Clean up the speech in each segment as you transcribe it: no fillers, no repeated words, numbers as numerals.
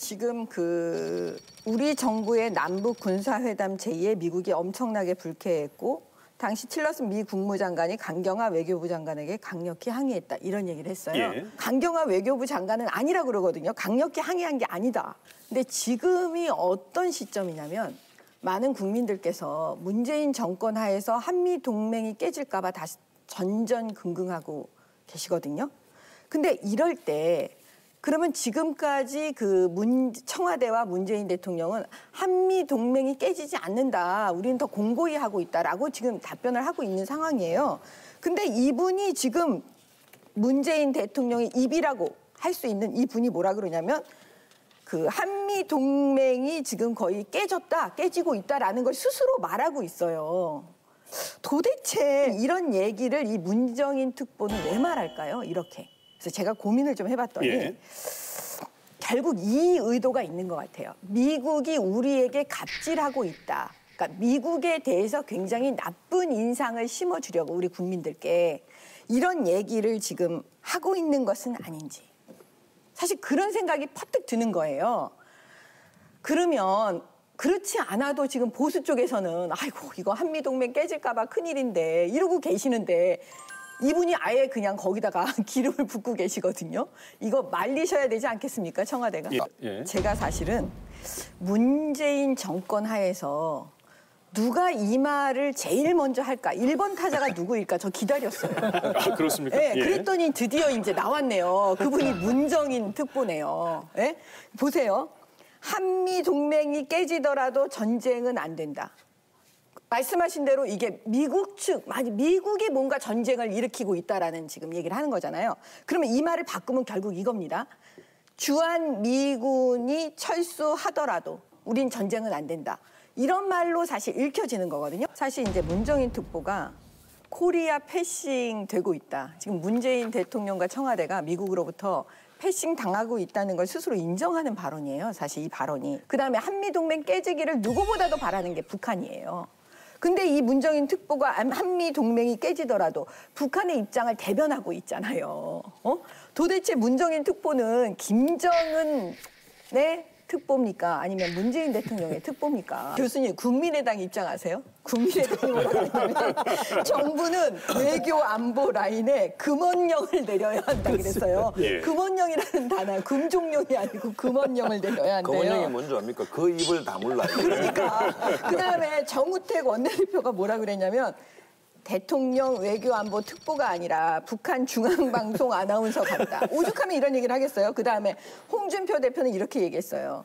지금 우리 정부의 남북 군사회담 제의에 미국이 엄청나게 불쾌했고 당시 틸러슨 미 국무장관이 강경화 외교부 장관에게 강력히 항의했다 이런 얘기를 했어요. 예. 강경화 외교부 장관은 아니라 그러거든요. 강력히 항의한 게 아니다. 근데 지금이 어떤 시점이냐면 많은 국민들께서 문재인 정권 하에서 한미 동맹이 깨질까 봐 다시 전전긍긍하고 계시거든요. 근데 이럴 때 그러면 지금까지 청와대와 문재인 대통령은 한미 동맹이 깨지지 않는다. 우리는 더 공고히 하고 있다라고 지금 답변을 하고 있는 상황이에요. 근데 이분이 지금 문재인 대통령의 입이라고 할 수 있는 이분이 뭐라 그러냐면 한미 동맹이 지금 거의 깨지고 있다라는 걸 스스로 말하고 있어요. 도대체 이런 얘기를 이 문정인 특보는 왜 말할까요? 이렇게. 그래서 제가 고민을 좀 해봤더니 예. 결국 이 의도가 있는 것 같아요. 미국이 우리에게 갑질하고 있다. 그러니까 미국에 대해서 굉장히 나쁜 인상을 심어주려고 우리 국민들께 이런 얘기를 지금 하고 있는 것은 아닌지. 사실 그런 생각이 퍼뜩 드는 거예요. 그러면 그렇지 않아도 지금 보수 쪽에서는 아이고 이거 한미동맹 깨질까 봐 큰일인데 이러고 계시는데 이분이 아예 그냥 거기다가 기름을 붓고 계시거든요. 이거 말리셔야 되지 않겠습니까, 청와대가? 예. 제가 사실은 문재인 정권 하에서 누가 이 말을 제일 먼저 할까? 1번 타자가 누구일까? 저 기다렸어요. 아, 그렇습니까? 네, 예. 그랬더니 드디어 이제 나왔네요. 그분이 문정인 특보네요. 예? 보세요. 한미 동맹이 깨지더라도 전쟁은 안 된다. 말씀하신 대로 이게 미국 측, 미국이 뭔가 전쟁을 일으키고 있다라는 지금 얘기를 하는 거잖아요. 그러면 이 말을 바꾸면 결국 이겁니다. 주한 미군이 철수하더라도 우린 전쟁은 안 된다. 이런 말로 사실 읽혀지는 거거든요. 사실 이제 문정인 특보가 코리아 패싱 되고 있다. 지금 문재인 대통령과 청와대가 미국으로부터 패싱 당하고 있다는 걸 스스로 인정하는 발언이에요. 사실 이 발언이. 그다음에 한미동맹 깨지기를 누구보다도 바라는 게 북한이에요. 근데 이 문정인 특보가 한미 동맹이 깨지더라도 북한의 입장을 대변하고 있잖아요. 도대체 문정인 특보는 김정은의 특보입니까? 아니면 문재인 대통령의 특보입니까? 교수님, 국민의당 입장 아세요? 국민의당이 뭐라고 했냐면 정부는 외교 안보 라인에 금원령을 내려야 한다 그랬어요. 예. 금원령이라는 단어, 금종령이 아니고 금원령을 내려야 한대요. 금원령이 뭔지 압니까? 그 입을 다물라. 그러니까. 그다음에 정우택 원내대표가 뭐라 그랬냐면 대통령 외교안보 특보가 아니라 북한 중앙방송 아나운서 같다. 오죽하면 이런 얘기를 하겠어요. 그다음에 홍준표 대표는 이렇게 얘기했어요.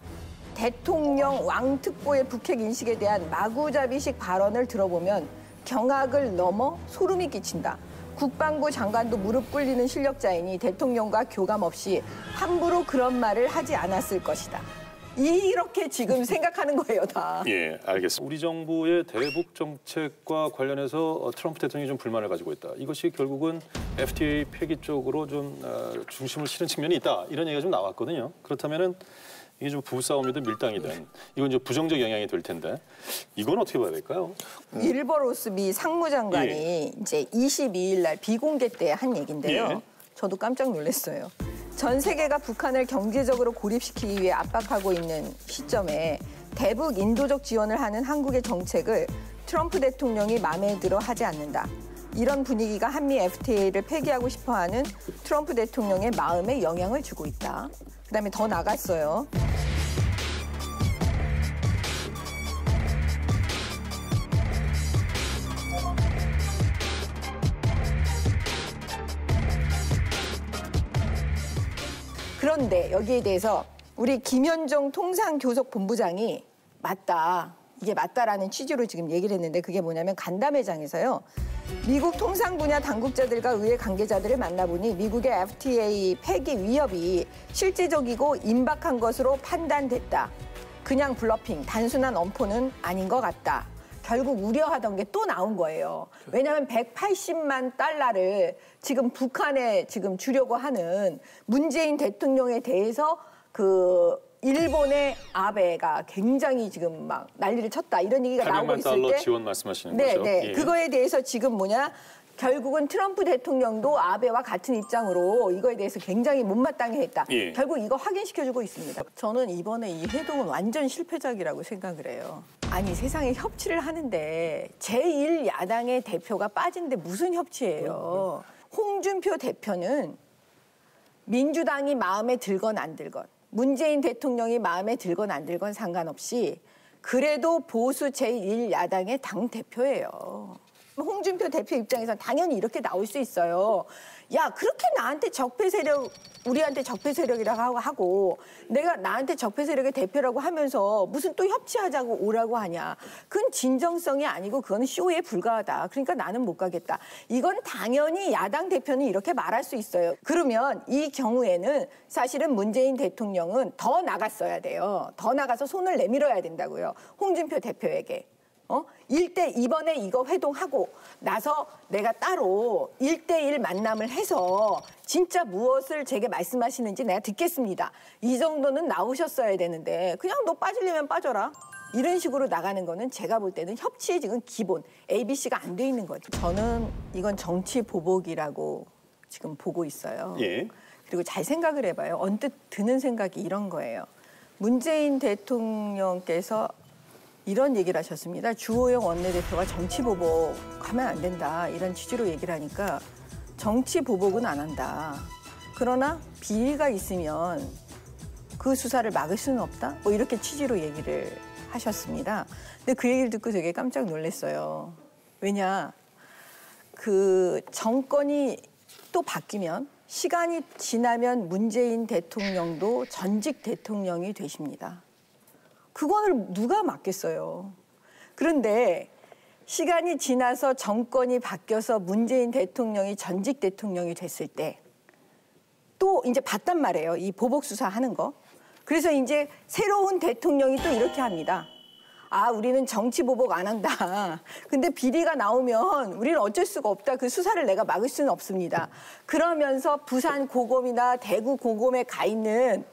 대통령 왕특보의 북핵 인식에 대한 마구잡이식 발언을 들어보면 경악을 넘어 소름이 끼친다. 국방부 장관도 무릎 꿇리는 실력자이니 대통령과 교감 없이 함부로 그런 말을 하지 않았을 것이다. 이렇게 지금 생각하는 거예요, 다. 예, 알겠습니다. 우리 정부의 대북 정책과 관련해서 트럼프 대통령이 좀 불만을 가지고 있다. 이것이 결국은 FTA 폐기 쪽으로 좀 중심을 실은 측면이 있다. 이런 얘기가 좀 나왔거든요. 그렇다면은 이게 좀 부부싸움이든 밀당이든 이건 이제 부정적 영향이 될 텐데 이건 어떻게 봐야 될까요? 윌버 로스 미 상무장관이 예. 이제 22일 날 비공개 때 한 얘기인데요. 예. 저도 깜짝 놀랐어요. 전 세계가 북한을 경제적으로 고립시키기 위해 압박하고 있는 시점에 대북 인도적 지원을 하는 한국의 정책을 트럼프 대통령이 마음에 들어 하지 않는다. 이런 분위기가 한미 FTA를 폐기하고 싶어하는 트럼프 대통령의 마음에 영향을 주고 있다. 그다음에 더 나갔어요. 그런데 여기에 대해서 우리 김현종 통상교섭본부장이 맞다. 이게 맞다라는 취지로 지금 얘기를 했는데 그게 뭐냐면 간담회장에서요. 미국 통상 분야 당국자들과 의회 관계자들을 만나보니 미국의 FTA 폐기 위협이 실제적이고 임박한 것으로 판단됐다. 그냥 블러핑, 단순한 엄포는 아닌 것 같다. 결국 우려하던 게 또 나온 거예요. 왜냐하면 180만 달러를 지금 북한에 지금 주려고 하는 문재인 대통령에 대해서 일본의 아베가 굉장히 지금 막 난리를 쳤다 이런 얘기가 나오고 있을 때 800만 달러 지원 말씀하시는 거죠? 네. 예. 그거에 대해서 지금 결국은 트럼프 대통령도 아베와 같은 입장으로 이거에 대해서 굉장히 못마땅해 했다. 예. 결국 이거 확인시켜주고 있습니다. 저는 이번에 이 회동은 완전 실패작이라고 생각을 해요. 아니 세상에 협치를 하는데 제1야당의 대표가 빠진데 무슨 협치예요. 홍준표 대표는 민주당이 마음에 들건 안 들건 문재인 대통령이 마음에 들건 안 들건 상관없이 그래도 보수 제1야당의 당대표예요. 홍준표 대표 입장에서는 당연히 이렇게 나올 수 있어요. 야, 그렇게 나한테 적폐 세력, 우리한테 적폐 세력이라고 하고 내가 나한테 적폐 세력의 대표라고 하면서 무슨 또 협치하자고 오라고 하냐. 그건 진정성이 아니고 그건 쇼에 불과하다. 그러니까 나는 못 가겠다. 이건 당연히 야당 대표는 이렇게 말할 수 있어요. 그러면 이 경우에는 사실은 문재인 대통령은 더 나갔어야 돼요. 더 나가서 손을 내밀어야 된다고요. 홍준표 대표에게. 이번에 이거 회동하고 나서 내가 따로 1대1 만남을 해서 진짜 무엇을 제게 말씀하시는지 내가 듣겠습니다. 이 정도는 나오셨어야 되는데 그냥 너 빠지려면 빠져라. 이런 식으로 나가는 거는 제가 볼 때는 협치의 지금 기본 ABC가 안 돼 있는 거죠. 저는 이건 정치 보복이라고 지금 보고 있어요. 예. 그리고 잘 생각을 해봐요. 언뜻 드는 생각이 이런 거예요. 문재인 대통령께서 이런 얘기를 하셨습니다. 주호영 원내대표가 정치 보복하면 안 된다. 이런 취지로 얘기를 하니까 정치 보복은 안 한다. 그러나 비리가 있으면 그 수사를 막을 수는 없다. 뭐 이렇게 취지로 얘기를 하셨습니다. 근데 그 얘기를 듣고 되게 깜짝 놀랐어요. 왜냐, 그 정권이 또 바뀌면 시간이 지나면 문재인 대통령도 전직 대통령이 되십니다. 그거를 누가 막겠어요. 그런데 시간이 지나서 정권이 바뀌어서 문재인 대통령이 전직 대통령이 됐을 때 또 이제 봤단 말이에요. 이 보복 수사하는 거. 그래서 이제 새로운 대통령이 또 이렇게 합니다. 아, 우리는 정치 보복 안 한다. 근데 비리가 나오면 우리는 어쩔 수가 없다. 그 수사를 내가 막을 수는 없습니다. 그러면서 부산 고검이나 대구 고검에 가 있는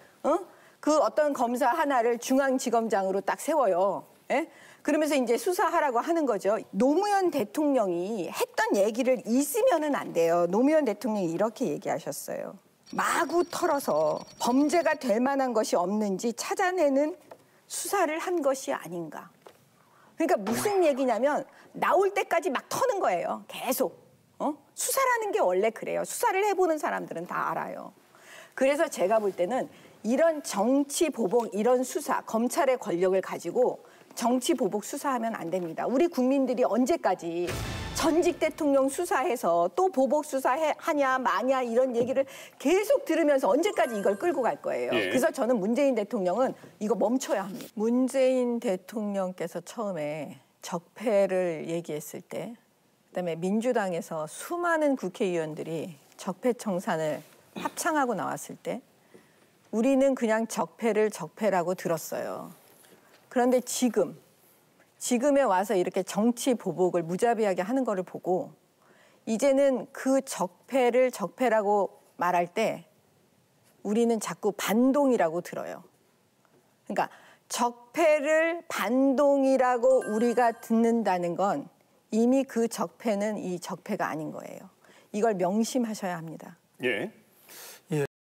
그 어떤 검사 하나를 중앙지검장으로 딱 세워요. 예? 그러면서 이제 수사하라고 하는 거죠. 노무현 대통령이 했던 얘기를 잊으면은 안 돼요. 노무현 대통령이 이렇게 얘기하셨어요. 마구 털어서 범죄가 될 만한 것이 없는지 찾아내는 수사를 한 것이 아닌가. 그러니까 무슨 얘기냐면 나올 때까지 막 터는 거예요. 계속. 수사라는 게 원래 그래요. 수사를 해보는 사람들은 다 알아요. 그래서 제가 볼 때는 이런 정치 보복, 이런 수사, 검찰의 권력을 가지고 정치 보복 수사하면 안 됩니다. 우리 국민들이 언제까지 전직 대통령 수사해서 또 보복 수사하냐 마냐 이런 얘기를 계속 들으면서 언제까지 이걸 끌고 갈 거예요. 예. 그래서 저는 문재인 대통령은 이거 멈춰야 합니다. 문재인 대통령께서 처음에 적폐를 얘기했을 때 그다음에 민주당에서 수많은 국회의원들이 적폐청산을 합창하고 나왔을 때 우리는 그냥 적폐를 적폐라고 들었어요. 그런데 지금에 와서 이렇게 정치 보복을 무자비하게 하는 거를 보고 이제는 그 적폐를 적폐라고 말할 때 우리는 자꾸 반동이라고 들어요. 그러니까 적폐를 반동이라고 우리가 듣는다는 건 이미 그 적폐는 이 적폐가 아닌 거예요. 이걸 명심하셔야 합니다. 예.